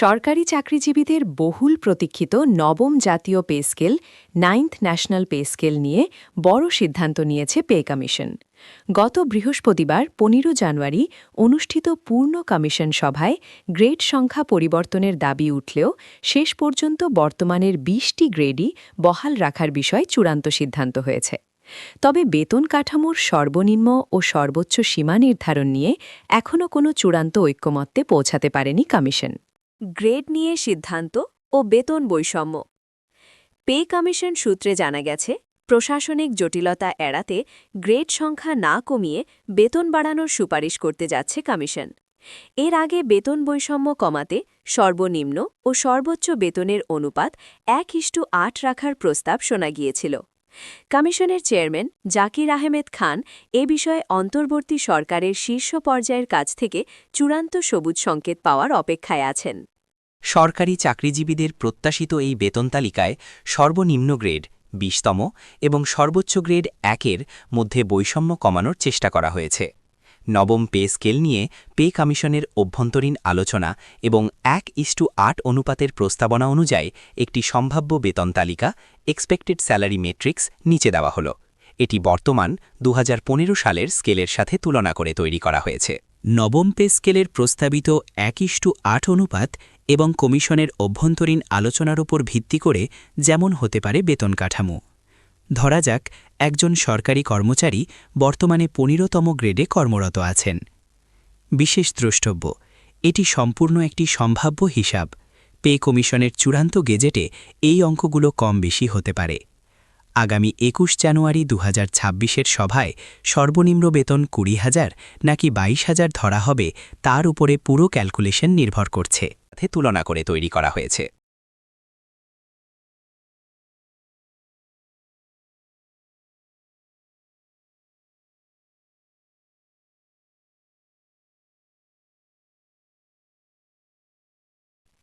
সরকারি চাকরিজীবীদের বহুল প্রতীক্ষিত নবম জাতীয় pay scale 9th national pay scale নিয়ে বড় সিদ্ধান্ত নিয়েছে পে কমিশন। গত বৃহস্পতিবার 15 জানুয়ারি অনুষ্ঠিত পূর্ণ কমিশন সভায় গ্রেড সংখ্যা পরিবর্তনের দাবি উঠলেও শেষ পর্যন্ত বর্তমানের 20টি গ্রেডই বহাল রাখার বিষয় চূড়ান্ত সিদ্ধান্ত হয়েছে। তবে বেতন কাঠামোর সর্বনিম্ন ও সর্বোচ্চ সীমা নির্ধারণ নিয়ে এখনও কোনো চূড়ান্ত ঐক্যমত্যে পৌঁছাতে পারেনি কমিশন। গ্রেড নিয়ে সিদ্ধান্ত ও বেতন বৈষম্য। পে কমিশন সূত্রে জানা গেছে, প্রশাসনিক জটিলতা এড়াতে গ্রেড সংখ্যা না কমিয়ে বেতন বাড়ানোর সুপারিশ করতে যাচ্ছে কমিশন। এর আগে বেতন বৈষম্য কমাতে সর্বনিম্ন ও সর্বোচ্চ বেতনের অনুপাত 1:8 রাখার প্রস্তাব শোনা গিয়েছিল। কমিশনের চেয়ারম্যান জাকির আহমেদ খান এ বিষয়ে অন্তর্বর্তী সরকারের শীর্ষ পর্যায়ের কাছ থেকে চূড়ান্ত সবুজ সংকেত পাওয়ার অপেক্ষায় আছেন। সরকারি চাকরিজীবীদের প্রত্যাশিত এই বেতন তালিকায় সর্বনিম্ন গ্রেড 20তম এবং সর্বোচ্চ গ্রেড 1-এর মধ্যে বৈষম্য কমানোর চেষ্টা করা হয়েছে। নবম পে স্কেল নিয়ে পে কমিশনের অভ্যন্তরীণ আলোচনা এবং 1:8 অনুপাতের প্রস্তাবনা অনুযায়ী একটি সম্ভাব্য বেতন তালিকা এক্সপেক্টেড স্যালারি ম্যাট্রিক্স নিচে দেওয়া হল। এটি বর্তমান 2015 সালের স্কেলের সাথে তুলনা করে তৈরি করা হয়েছে। নবম পে স্কেলের প্রস্তাবিত 1:8 অনুপাত এবং কমিশনের অভ্যন্তরীণ আলোচনার উপর ভিত্তি করে যেমন হতে পারে বেতন কাঠামো। ধরা যাক, একজন সরকারি কর্মচারী বর্তমানে 15তম গ্রেডে কর্মরত আছেন। বিশেষ দ্রষ্টব্য, এটি সম্পূর্ণ একটি সম্ভাব্য হিসাব। পে কমিশনের চূড়ান্ত গেজেটে এই অঙ্কগুলো কম বেশি হতে পারে। আগামী 21 জানুয়ারি 2026-এর সভায় সর্বনিম্ন বেতন 20,000 নাকি 22,000 ধরা হবে তার উপরে পুরো ক্যালকুলেশন নির্ভর করছে। তুলনা করে তৈরি করা হয়েছে।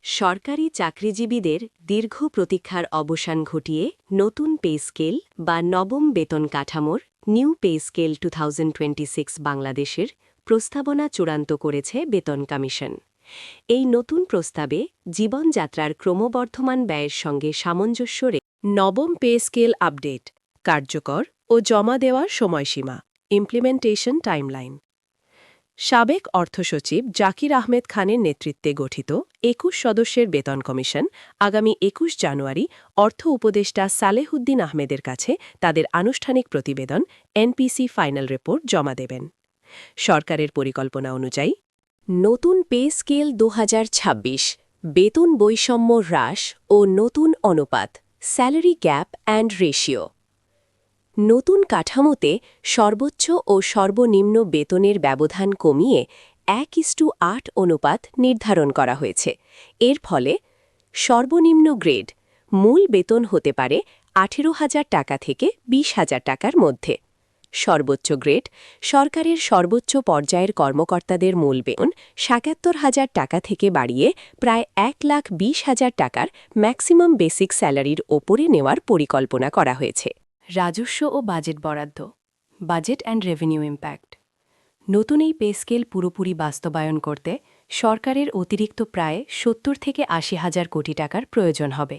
সরকারি চাকরিজীবীদের দীর্ঘ প্রতীক্ষার অবসান ঘটিয়ে নতুন পে স্কেল বা নবম বেতন কাঠামোর নিউ পে স্কেল 2026 বাংলাদেশের প্রস্তাবনা চূড়ান্ত করেছে বেতন কমিশন। এই নতুন প্রস্তাবে জীবনযাত্রার ক্রমবর্ধমান ব্যয়ের সঙ্গে সামঞ্জস্য নবম পে স্কেল আপডেট, কার্যকর ও জমা দেওয়ার সময়সীমা, ইমপ্লিমেন্টেশন টাইমলাইন। সাবেক অর্থসচিব জাকির আহমেদ খানের নেতৃত্বে গঠিত 21 সদস্যের বেতন কমিশন আগামী 21 জানুয়ারি অর্থ উপদেষ্টা সালেহুদ্দিন আহমেদের কাছে তাদের আনুষ্ঠানিক প্রতিবেদন এনপিসি ফাইনাল রিপোর্ট জমা দেবেন। সরকারের পরিকল্পনা অনুযায়ী নতুন পে স্কেল 2026, বেতন বৈষম্য হ্রাস ও নতুন অনুপাত, স্যালারি গ্যাপ অ্যান্ড রেশিও। নতুন কাঠামোতে সর্বোচ্চ ও সর্বনিম্ন বেতনের ব্যবধান কমিয়ে 1:8 অনুপাত নির্ধারণ করা হয়েছে। এর ফলে সর্বনিম্ন গ্রেড মূল বেতন হতে পারে 18,000 টাকা থেকে 20,000 টাকার মধ্যে। সর্বোচ্চ গ্রেড সরকারের সর্বোচ্চ পর্যায়ের কর্মকর্তাদের মূল বেতন 77,000 টাকা থেকে বাড়িয়ে প্রায় 1,20,000 টাকার ম্যাক্সিমাম বেসিক স্যালারির ওপরে নেওয়ার পরিকল্পনা করা হয়েছে। রাজস্ব ও বাজেট বরাদ্দ, বাজেট অ্যান্ড রেভিনিউ ইম্প্যাক্ট। নতুন এই পে স্কেল পুরোপুরি বাস্তবায়ন করতে সরকারের অতিরিক্ত প্রায় 70 থেকে 80,000 কোটি টাকার প্রয়োজন হবে।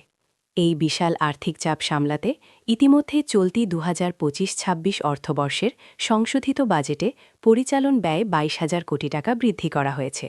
এই বিশাল আর্থিক চাপ সামলাতে ইতিমধ্যে চলতি 2025-26 অর্থবর্ষের সংশোধিত বাজেটে পরিচালন ব্যয় 22,000 কোটি টাকা বৃদ্ধি করা হয়েছে।